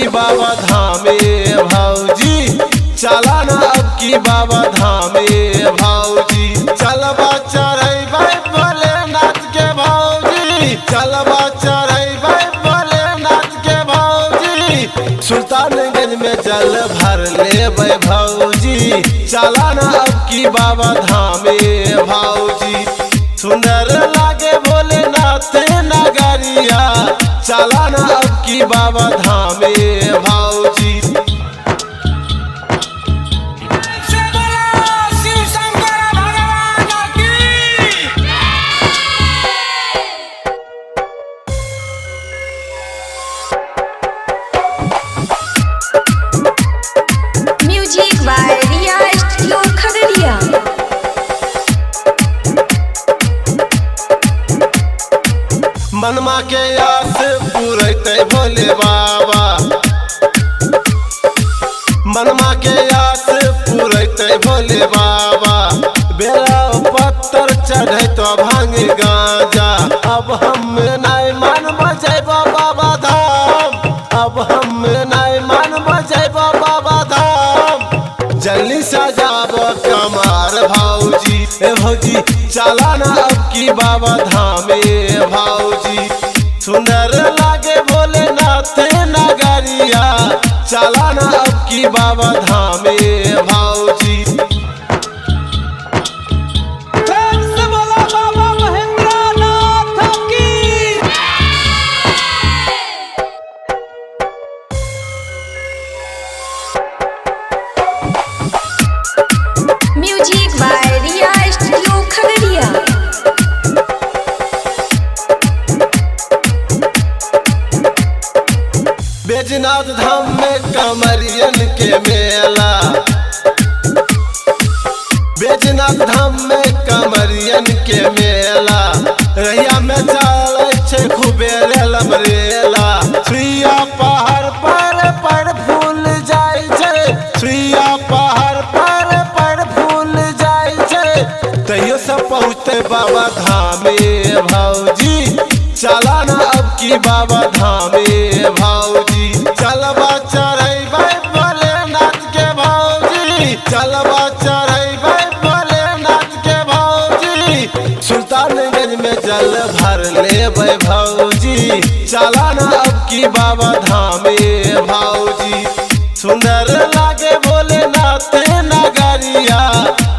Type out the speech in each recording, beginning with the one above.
की बाबा धामे भौजी, चला न अब की बाबा धामे भौजी। चलबा चढ़ैबै भोलेनाथ के भौजी, चलबा चढ़ैबै भोलेनाथ के भौजी। सुल्तानगंज में जल भर लेबै भौजी, चला न अब की बाबा धामे भौजी। सुंदर लागे भोलेनाथ नगरिया, चला न अब की बाबा धामे भौजी। Music by Riya studio Khagaria. मनमा के आस पूरैते भोले बाबा, मनमा के आस पूरैते भोले बाबा। बेला पत्थर चढ़े तो भांग गांजा, अब हम नहीं मन बजेबा बाबा धाम, अब हम नहीं मन बजेबा बाबा धाम। जल्दी सजाब कमार भौजी, ए भौजी चला न अब की बाबा धामे भौजी। सुंदर लागे भोलेनाथ नगरिया, चला न अब की बाबा धामे भौजी। Music by Riya studio Khagaria. Baijnath Dham में कमरियन के मेला, बैजनाथ धाम में कमरियन के मेला। रैया में चले छे खूबे रेलम रेला, सुइया पहाड़ पर फूल जाय छे, सुइया पहाड़ पर फूल जाय छे। तैयो सब पहुँचते बाबा धामे भौजी, चला न अब की बाबा धामे भौजी। चलबा चढ़ैबै भोलेनाथ के भौजी, चलबा चढ़ैबै भोलेनाथ के भौजी। सुल्तानगंज में जल भर लेबै भौजी, चला न अब की बाबा धामे भौजी। सुंदर लागे भोलेनाथ नगरिया,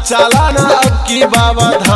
चला न अब की बाबा धामे।